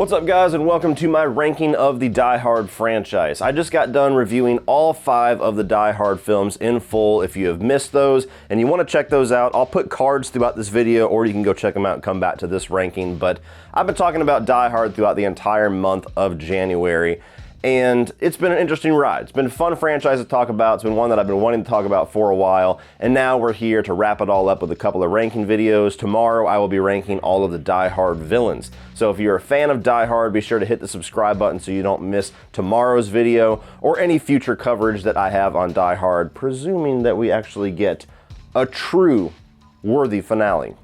What's up, guys, and welcome to my ranking of the Die Hard franchise. I just got done reviewing all 5 of the Die Hard films in full. If you have missed those and you want to check those out, I'll put cards throughout this video, or you can go check them out and come back to this ranking. But I've been talking about Die Hard throughout the entire month of January, and it's been an interesting ride. It's been a fun franchise to talk about. It's been one that I've been wanting to talk about for a while, and now we're here to wrap it all up with a couple of ranking videos. Tomorrow I will be ranking all of the Die Hard villains. So if you're a fan of Die Hard, be sure to hit the subscribe button so you don't miss tomorrow's video or any future coverage that I have on Die Hard, presuming that we actually get a true worthy finale.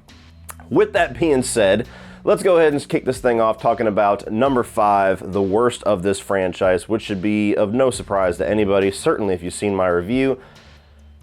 With that being said, let's go ahead and kick this thing off talking about number 5, the worst of this franchise, which should be of no surprise to anybody, certainly if you've seen my review,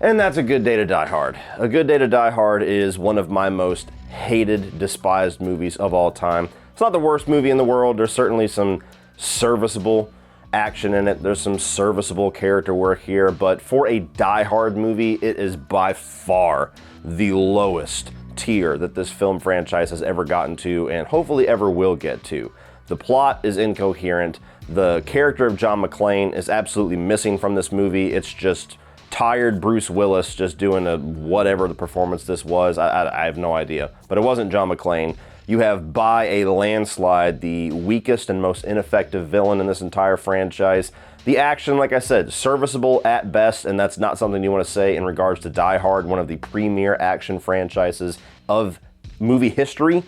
and that's A Good Day to Die Hard. A Good Day to Die Hard is one of my most hated, despised movies of all time. It's not the worst movie in the world. There's certainly some serviceable action in it. There's some serviceable character work here, but for a Die Hard movie, it is by far the lowest tier that this film franchise has ever gotten to, and hopefully ever will get to. The plot is incoherent. The character of John McClane is absolutely missing from this movie. It's just tired Bruce Willis just doing a whatever the performance this was. I have no idea, but it wasn't John McClane. You have, by a landslide, the weakest and most ineffective villain in this entire franchise. The action, like I said, serviceable at best, and that's not something you want to say in regards to Die Hard, one of the premier action franchises of movie history.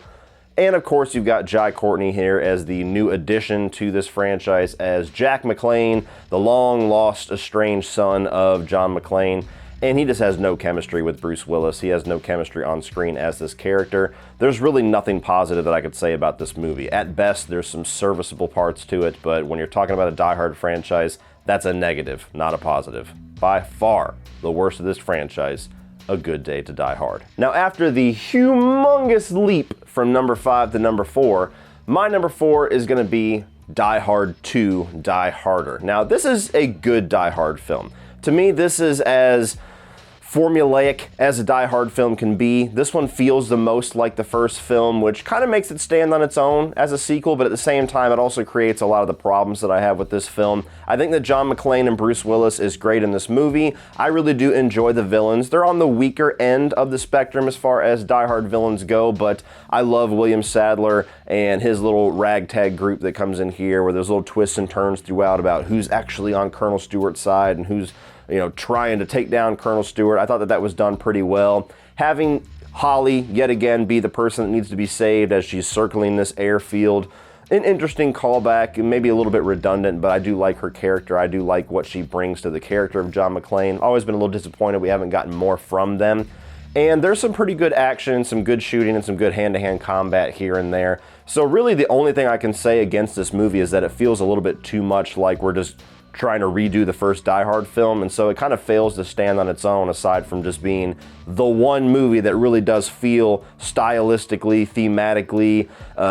And of course, you've got Jai Courtney here as the new addition to this franchise as Jack McClane, the long-lost, estranged son of John McClane. And he just has no chemistry with Bruce Willis. He has no chemistry on screen as this character. There's really nothing positive that I could say about this movie. At best, there's some serviceable parts to it, but when you're talking about a Die Hard franchise, that's a negative, not a positive. By far, the worst of this franchise, A Good Day to Die Hard. Now, after the humongous leap from number 5 to number 4, my number 4 is going to be Die Hard 2, Die Harder. Now, this is a good Die Hard film. To me, this is as formulaic as a Die Hard film can be. This one feels the most like the first film, which kind of makes it stand on its own as a sequel, but at the same time, it also creates a lot of the problems that I have with this film. I think that John McClane and Bruce Willis is great in this movie. I really do enjoy the villains. They're on the weaker end of the spectrum as far as Die Hard villains go, but I love William Sadler and his little ragtag group that comes in here, where there's little twists and turns throughout about who's actually on Colonel Stewart's side and who's trying to take down Colonel Stewart. I thought that was done pretty well. Having Holly, yet again, be the person that needs to be saved as she's circling this airfield, an interesting callback, maybe a little bit redundant, but I do like her character. I do like what she brings to the character of John McClane. Always been a little disappointed we haven't gotten more from them. And there's some pretty good action, some good shooting, and some good hand-to-hand combat here and there. So really the only thing I can say against this movie is that it feels a little bit too much like we're just trying to redo the first Die Hard film, and so it kind of fails to stand on its own aside from just being the one movie that really does feel stylistically, thematically,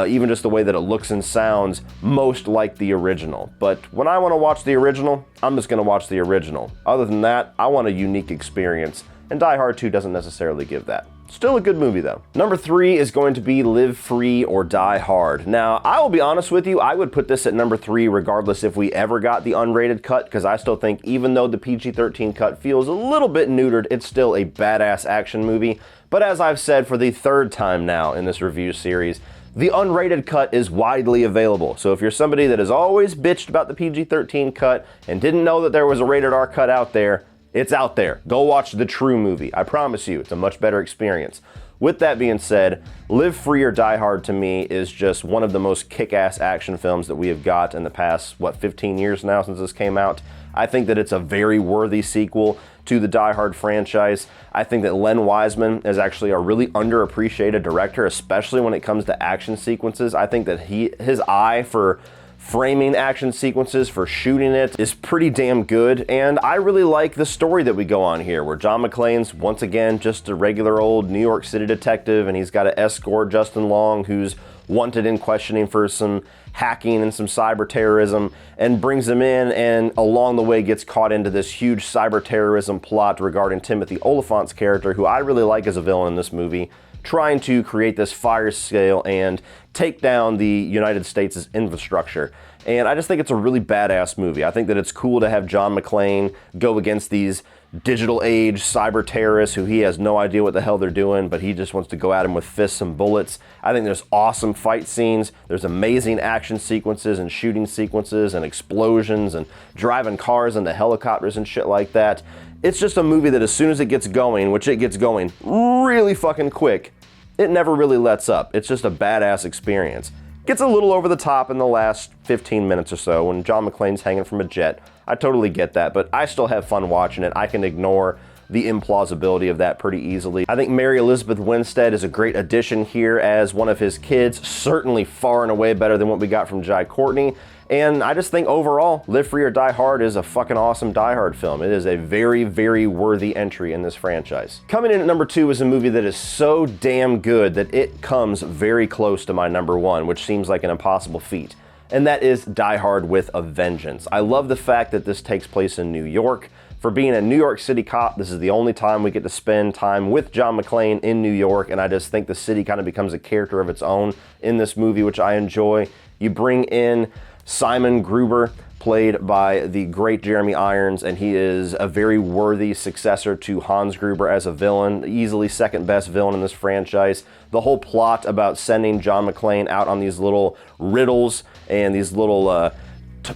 even just the way that it looks and sounds most like the original. But when I want to watch the original, I'm just going to watch the original. Other than that, I want a unique experience, and Die Hard 2 doesn't necessarily give that. Still a good movie, though. Number 3 is going to be Live Free or Die Hard. Now, I will be honest with you, I would put this at number 3 regardless if we ever got the unrated cut, because I still think even though the PG-13 cut feels a little bit neutered, it's still a badass action movie. But as I've said for the 3rd time now in this review series, the unrated cut is widely available. So if you're somebody that has always bitched about the PG-13 cut and didn't know that there was a rated R cut out there, it's out there. Go watch the true movie. I promise you, it's a much better experience. With that being said, Live Free or Die Hard to me is just one of the most kick-ass action films that we have got in the past, 15 years now since this came out. I think that it's a very worthy sequel to the Die Hard franchise. I think that Len Wiseman is actually a really underappreciated director, especially when it comes to action sequences. I think that his eye for framing action sequences, for shooting it, is pretty damn good, and I really like the story that we go on here, where John McClane's once again just a regular old New York City detective, and he's got to escort Justin Long, who's wanted in questioning for some hacking and some cyber terrorism, and brings him in, and along the way gets caught into this huge cyber terrorism plot regarding Timothy Oliphant's character, who I really like as a villain in this movie, trying to create this fire sale and take down the United States' infrastructure. And I just think it's a really badass movie. I think that it's cool to have John McClane go against these digital age cyber terrorists who he has no idea what the hell they're doing, but he just wants to go at them with fists and bullets. I think there's awesome fight scenes. There's amazing action sequences and shooting sequences and explosions and driving cars into helicopters and shit like that. It's just a movie that as soon as it gets going, which it gets going really fucking quick, it never really lets up. It's just a badass experience. Gets a little over the top in the last 15 minutes or so when John McClane's hanging from a jet. I totally get that, but I still have fun watching it. I can ignore the implausibility of that pretty easily. I think Mary Elizabeth Winstead is a great addition here as one of his kids, certainly far and away better than what we got from Jai Courtney. And I just think overall, Live Free or Die Hard is a fucking awesome Die Hard film. It is a very, very worthy entry in this franchise. Coming in at number 2 is a movie that is so damn good that it comes very close to my number 1, which seems like an impossible feat. And that is Die Hard with a Vengeance. I love the fact that this takes place in New York. For being a New York City cop, this is the only time we get to spend time with John McClane in New York, and I just think the city kind of becomes a character of its own in this movie, which I enjoy. You bring in Simon Gruber, played by the great Jeremy Irons, and he is a very worthy successor to Hans Gruber as a villain, easily second best villain in this franchise. The whole plot about sending John McClane out on these little riddles and these little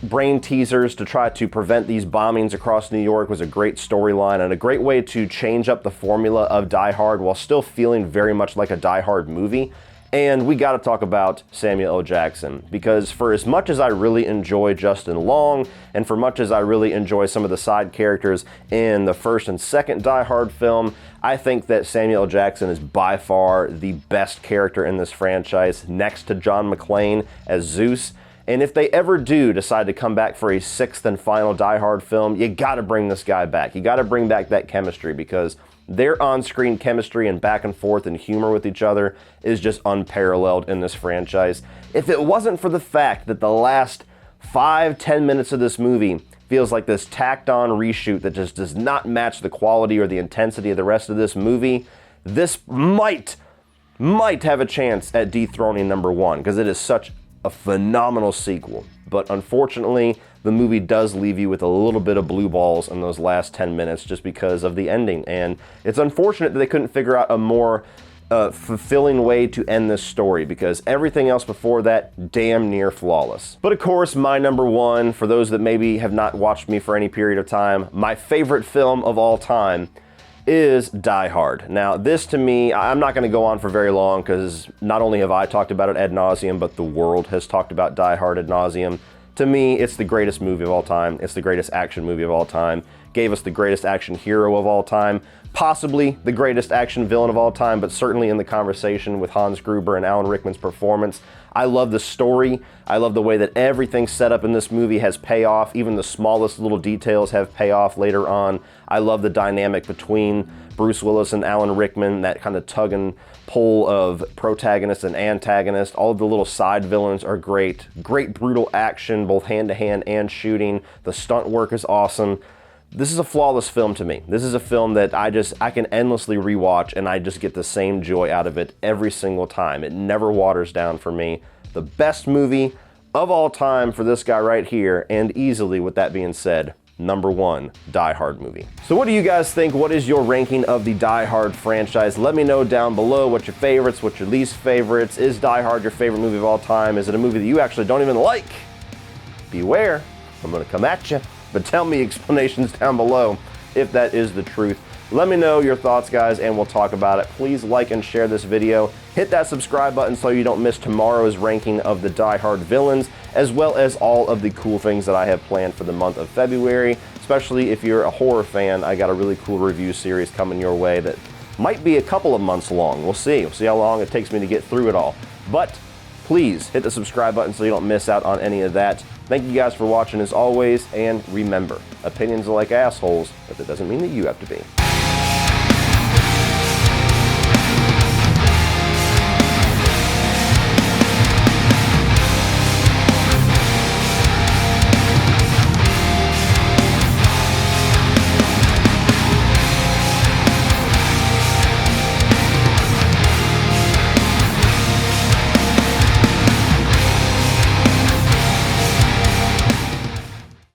brain teasers to try to prevent these bombings across New York was a great storyline and a great way to change up the formula of Die Hard while still feeling very much like a Die Hard movie. And we got to talk about Samuel L. Jackson, because for as much as I really enjoy Justin Long, and for much as I really enjoy some of the side characters in the first and second Die Hard film, I think that Samuel L. Jackson is by far the best character in this franchise, next to John McClane as Zeus. And if they ever do decide to come back for a 6th and final Die Hard film, you gotta bring this guy back. You gotta bring back that chemistry, because their on-screen chemistry and back and forth and humor with each other is just unparalleled in this franchise. If it wasn't for the fact that the last 5-10 minutes of this movie feels like this tacked-on reshoot that just does not match the quality or the intensity of the rest of this movie, this might have a chance at dethroning number 1, because it is such a phenomenal sequel. But unfortunately, the movie does leave you with a little bit of blue balls in those last 10 minutes just because of the ending. And it's unfortunate that they couldn't figure out a more fulfilling way to end this story, because everything else before that, damn near flawless. But of course, my number 1, for those that maybe have not watched me for any period of time, my favorite film of all time is Die Hard. Now, this to me, I'm not going to go on for very long, because not only have I talked about it ad nauseum, but the world has talked about Die Hard ad nauseum. To me, it's the greatest movie of all time. It's the greatest action movie of all time. Gave us the greatest action hero of all time. Possibly the greatest action villain of all time, but certainly in the conversation with Hans Gruber and Alan Rickman's performance. I love the story. I love the way that everything set up in this movie has payoff. Even the smallest little details have payoff later on. I love the dynamic between Bruce Willis and Alan Rickman, that kind of tug and pull of protagonist and antagonist. All of the little side villains are great. Great brutal action, both hand-to-hand and shooting. The stunt work is awesome. This is a flawless film to me. This is a film that I can endlessly rewatch, and I just get the same joy out of it every single time. It never waters down for me. The best movie of all time for this guy right here, and easily, with that being said, number 1 Die Hard movie. So what do you guys think? What is your ranking of the Die Hard franchise? Let me know down below what's your favorites, what's your least favorites. Is Die Hard your favorite movie of all time? Is it a movie that you actually don't even like? Beware, I'm gonna come at you. But tell me explanations down below if that is the truth. Let me know your thoughts, guys, and we'll talk about it. Please like and share this video. Hit that subscribe button so you don't miss tomorrow's ranking of the Die Hard villains, as well as all of the cool things that I have planned for the month of February. Especially if you're a horror fan, I got a really cool review series coming your way that might be a couple of months long. We'll see. We'll see how long it takes me to get through it all. But please hit the subscribe button so you don't miss out on any of that. Thank you guys for watching as always, and remember, opinions are like assholes, but that doesn't mean that you have to be.